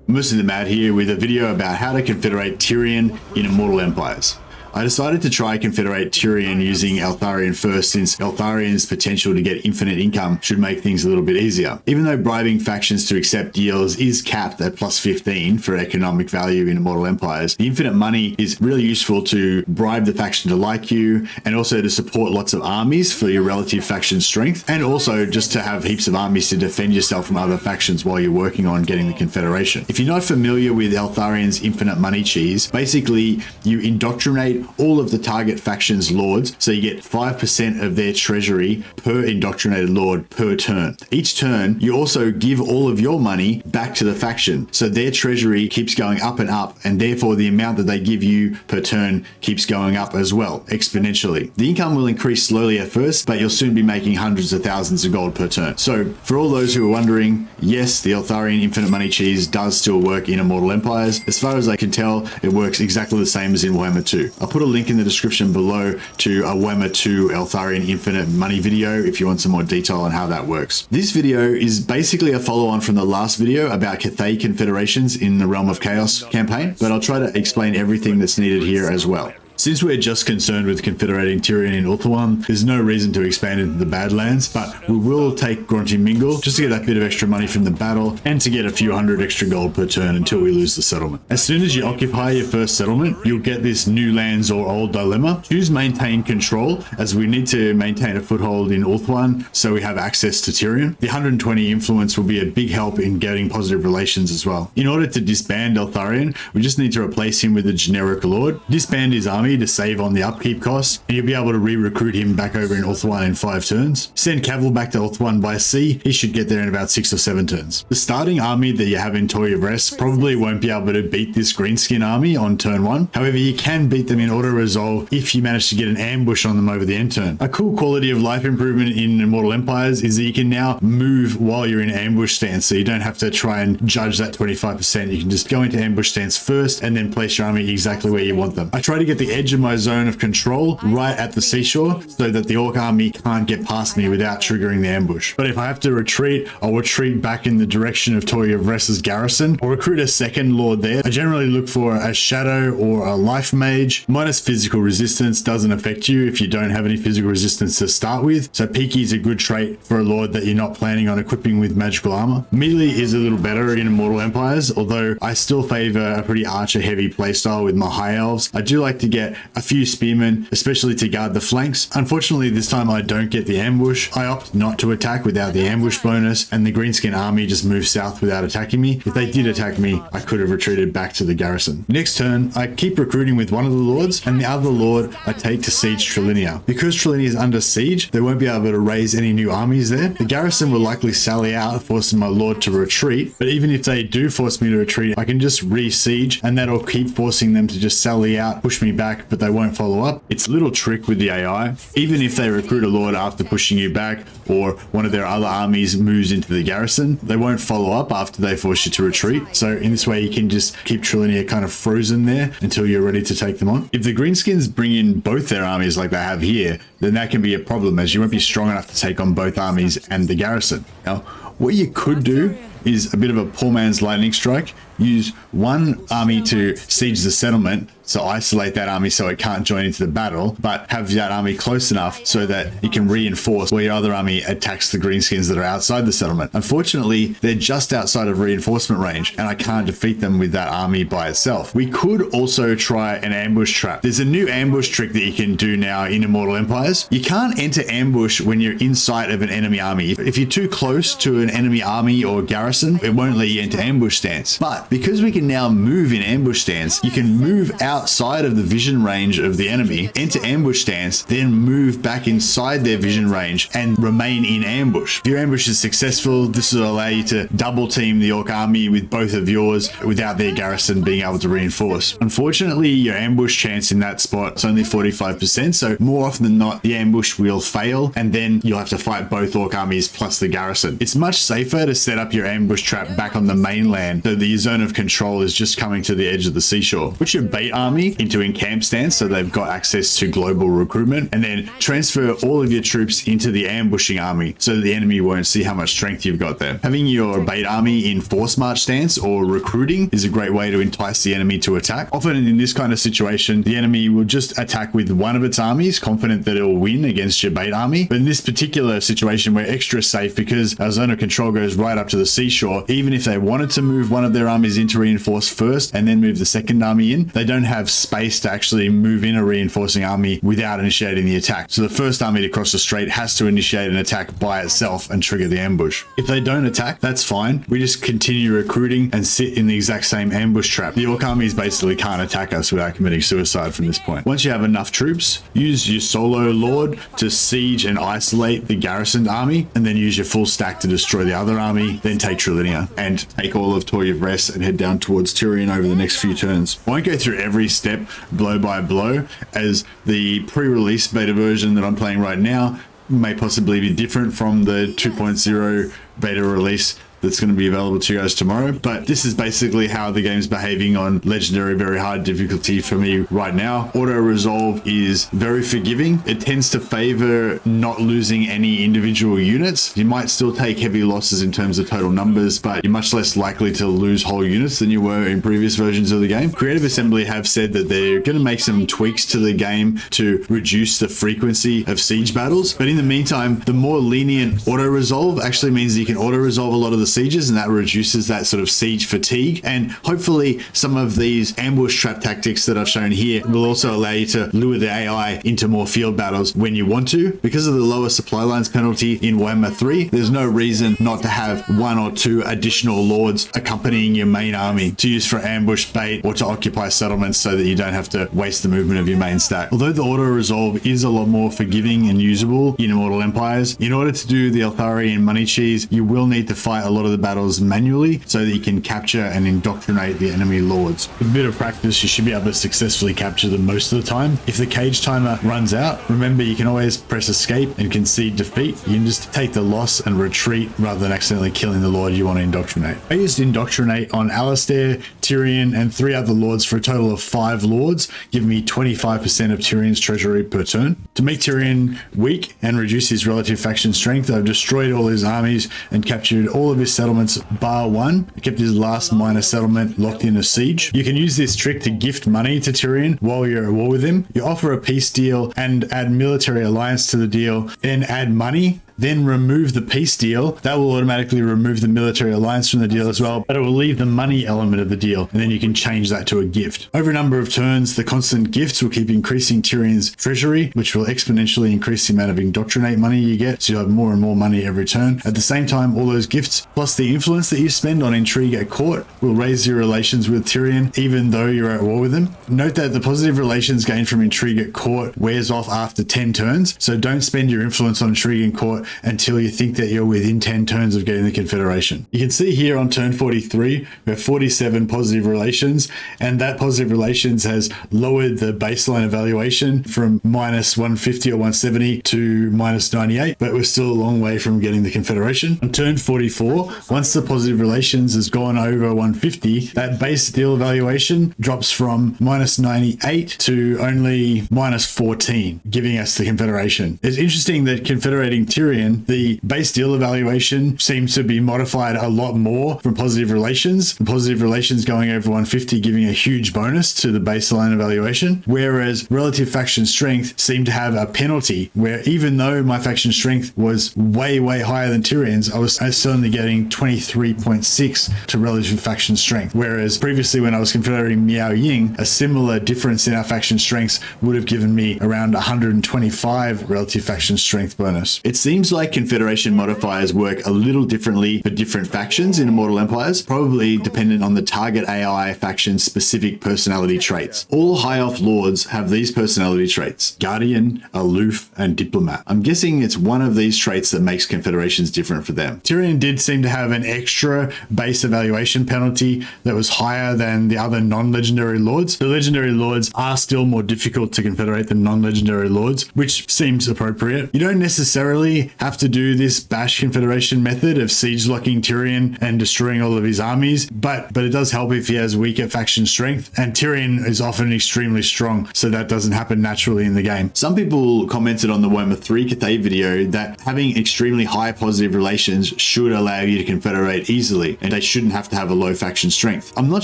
Mostly the Mad here with a video about how to Confederate Tyrion in Immortal Empires. I decided to try Confederate Tyrion using Eltharion first, since Eltharion's potential to get infinite income should make things a little bit easier. Even though bribing factions to accept deals is capped at plus 15 for economic value in Immortal Empires, the infinite money is really useful to bribe the faction to like you, and also to support lots of armies for your relative faction strength, and also just to have heaps of armies to defend yourself from other factions while you're working on getting the Confederation. If you're not familiar with Eltharion's infinite money cheese, basically you indoctrinate all of the target faction's lords, so you get 5% of their treasury per indoctrinated lord per turn. Each turn, you also give all of your money back to the faction, so their treasury keeps going up and up, and therefore the amount that they give you per turn keeps going up as well, exponentially. The income will increase slowly at first, but you'll soon be making hundreds of thousands of gold per turn. So for all those who are wondering, yes, the Eltharion infinite money cheese does still work in Immortal Empires. As far as I can tell, it works exactly the same as in Warhammer 2. I'll put a link in the description below to a Warhammer 2 Eltharion infinite money video if you want some more detail on how that works. This video is basically a follow-on from the last video about Cathay Confederations in the Realm of Chaos campaign, but I'll try to explain everything that's needed here as well. Since we're just concerned with Confederating Tyrion in Ulthuan, there's no reason to expand into the Badlands, but we will take Grunty Mingle just to get that bit of extra money from the battle and to get a few hundred extra gold per turn until we lose the settlement. As soon as you occupy your first settlement, you'll get this new lands or old dilemma. Choose maintain control, as we need to maintain a foothold in Ulthuan so we have access to Tyrion. The 120 influence will be a big help in getting positive relations as well. In order to disband Eltharion, we just need to replace him with a generic lord. Disband his army to save on the upkeep costs, and you'll be able to re-recruit him back over in Ulthuan in 5 turns. Send Cavill back to Ulthuan by sea. He should get there in about 6 or 7 turns. The starting army that you have in Toy of Rest probably won't be able to beat this greenskin army on turn 1. However, you can beat them in auto-resolve if you manage to get an ambush on them over the end turn. A cool quality of life improvement in Immortal Empires is that you can now move while you're in ambush stance, so you don't have to try and judge that 25%. You can just go into ambush stance first and then place your army exactly where you want them. I try to get the edge of my zone of control right at the seashore so that the orc army can't get past me without triggering the ambush. But if I have to retreat, I'll retreat back in the direction of Toy of Rest's garrison or recruit a second lord there. I generally look for a shadow or a life mage. Minus physical resistance doesn't affect you if you don't have any physical resistance to start with, so peaky is a good trait for a lord that you're not planning on equipping with magical armor. Melee is a little better in Immortal Empires, although I still favor a pretty archer heavy playstyle with my High Elves. I do like to get a few spearmen, especially to guard the flanks. Unfortunately, this time I don't get the ambush. I opt not to attack without the ambush bonus, and the greenskin army just moves south without attacking me. If they did attack me, I could have retreated back to the garrison. Next turn, I keep recruiting with one of the lords, and the other lord I take to siege Trelinia. Because Trelinia is under siege, they won't be able to raise any new armies there. The garrison will likely sally out, forcing my lord to retreat, but even if they do force me to retreat, I can just re-siege, and that'll keep forcing them to just sally out, push me back, but they won't follow up. It's a little trick with the AI. Even if they recruit a lord after pushing you back, or one of their other armies moves into the garrison, they won't follow up after they force you to retreat. So in this way, you can just keep Trelinia kind of frozen there until you're ready to take them on. If the greenskins bring in both their armies like they have here, then that can be a problem, as you won't be strong enough to take on both armies and the garrison. Now, what you could do is a bit of a poor man's lightning strike. Use one army to siege the settlement, so isolate that army so it can't join into the battle, but have that army close enough so that it can reinforce where your other army attacks the greenskins that are outside the settlement. Unfortunately, they're just outside of reinforcement range, and I can't defeat them with that army by itself. We could also try an ambush trap. There's a new ambush trick that you can do now in Immortal Empires. You can't enter ambush when you're inside of an enemy army. If you're too close to an enemy army or garrison, it won't let you into ambush stance. But because we can now move in ambush stance, you can move outside of the vision range of the enemy, enter ambush stance, then move back inside their vision range and remain in ambush. If your ambush is successful, this will allow you to double team the orc army with both of yours without their garrison being able to reinforce. Unfortunately, your ambush chance in that spot is only 45%, so more often than not, the ambush will fail, and then you'll have to fight both orc armies plus the garrison. It's much much safer to set up your ambush trap back on the mainland, so the zone of control is just coming to the edge of the seashore. Put your bait army into encamp stance so they've got access to global recruitment, and then transfer all of your troops into the ambushing army so the enemy won't see how much strength you've got there. Having your bait army in force march stance or recruiting is a great way to entice the enemy to attack. Often in this kind of situation, the enemy will just attack with one of its armies, confident that it will win against your bait army. But in this particular situation, we're extra safe because our zone of control goes right up to the seashore. Even if they wanted to move one of their armies in to reinforce first and then move the second army in, they don't have space to actually move in a reinforcing army without initiating the attack. So the first army to cross the strait has to initiate an attack by itself and trigger the ambush. If they don't attack, that's fine. We just continue recruiting and sit in the exact same ambush trap. The orc armies basically can't attack us without committing suicide from this point. Once you have enough troops, use your solo lord to siege and isolate the garrisoned army, and then use your full stack to destroy the other army, then take Trilinia and take all of Toy of Rest and head down towards Tyrion over the next few turns. I won't go through every step blow by blow, as the pre-release beta version that I'm playing right now may possibly be different from the 2.0 beta release that's going to be available to you guys tomorrow. But this is basically how the game's behaving on legendary very hard difficulty for me right now. Auto resolve is very forgiving. It tends to favor not losing any individual units. You might still take heavy losses in terms of total numbers, but you're much less likely to lose whole units than you were in previous versions of the game. Creative Assembly have said that they're going to make some tweaks to the game to reduce the frequency of siege battles, but in the meantime, the more lenient auto resolve actually means that you can auto resolve a lot of the sieges, and that reduces that sort of siege fatigue. And hopefully some of these ambush trap tactics that I've shown here will also allow you to lure the AI into more field battles when you want to. Because of the lower supply lines penalty in Warhammer 3, there's no reason not to have one or two additional lords accompanying your main army to use for ambush bait or to occupy settlements so that you don't have to waste the movement of your main stack. Although the auto resolve is a lot more forgiving and usable in Immortal Empires, in order to do the Eltharion money cheese, you will need to fight a lot of the battles manually so that you can capture and indoctrinate the enemy lords. With a bit of practice, you should be able to successfully capture them most of the time. If the cage timer runs out, remember you can always press escape and concede defeat. You can just take the loss and retreat rather than accidentally killing the lord you want to indoctrinate. I used indoctrinate on Alistair, Tyrion, and 3 other lords for a total of 5 lords, giving me 25% of Tyrion's treasury per turn. To make Tyrion weak and reduce his relative faction strength, I've destroyed all his armies and captured all of his settlements bar 1. I kept his last minor settlement locked in a siege. You can use this trick to gift money to Tyrion while you're at war with him. You offer a peace deal and add military alliance to the deal, then add money, then remove the peace deal. That will automatically remove the military alliance from the deal as well, but it will leave the money element of the deal, and then you can change that to a gift. Over a number of turns, the constant gifts will keep increasing Tyrion's treasury, which will exponentially increase the amount of indoctrinate money you get, so you'll have more and more money every turn. At the same time, all those gifts, plus the influence that you spend on intrigue at court, will raise your relations with Tyrion, even though you're at war with him. Note that the positive relations gained from intrigue at court wears off after 10 turns, so don't spend your influence on intrigue in court until you think that you're within 10 turns of getting the Confederation. You can see here on turn 43, we have 47 positive relations, and that positive relations has lowered the baseline evaluation from minus 150 or 170 to minus 98, but we're still a long way from getting the Confederation. On turn 44, once the positive relations has gone over 150, that base deal evaluation drops from minus 98 to only minus 14, giving us the Confederation. It's interesting that confederating Tyrion, the base deal evaluation seems to be modified a lot more from positive relations. The positive relations going over 150 giving a huge bonus to the baseline evaluation, whereas relative faction strength seemed to have a penalty where even though my faction strength was way higher than Tyrion's, I was only getting 23.6 to relative faction strength, whereas previously when I was confederating Miao Ying, a similar difference in our faction strengths would have given me around 125 relative faction strength bonus. It seems like Confederation modifiers work a little differently for different factions in Immortal Empires, probably dependent on the target AI faction's specific personality traits. All High Elf lords have these personality traits: Guardian, Aloof, and Diplomat. I'm guessing it's one of these traits that makes Confederations different for them. Tyrion did seem to have an extra base evaluation penalty that was higher than the other non-legendary lords. The legendary lords are still more difficult to confederate than non-legendary lords, which seems appropriate. You don't necessarily have to do this bash Confederation method of siege locking Tyrion and destroying all of his armies, but it does help if he has weaker faction strength, and Tyrion is often extremely strong, so that doesn't happen naturally in the game. Some people commented on the Warhammer 3 Cathay video that having extremely high positive relations should allow you to confederate easily, and they shouldn't have to have a low faction strength. I'm not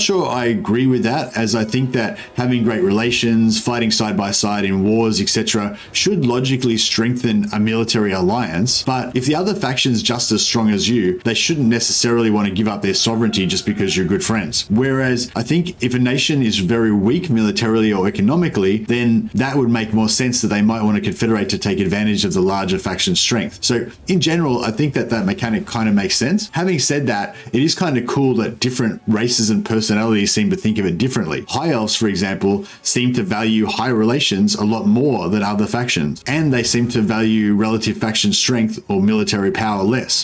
sure I agree with that, as I think that having great relations, fighting side by side in wars, etc., should logically strengthen a military alliance, but if the other faction's just as strong as you, they shouldn't necessarily want to give up their sovereignty just because you're good friends. Whereas I think if a nation is very weak militarily or economically, then that would make more sense that they might want to confederate to take advantage of the larger faction strength. So in general, I think that mechanic kind of makes sense. Having said that, it is kind of cool that different races and personalities seem to think of it differently. High Elves, for example, seem to value high relations a lot more than other factions, and they seem to value relative faction strength or military power less.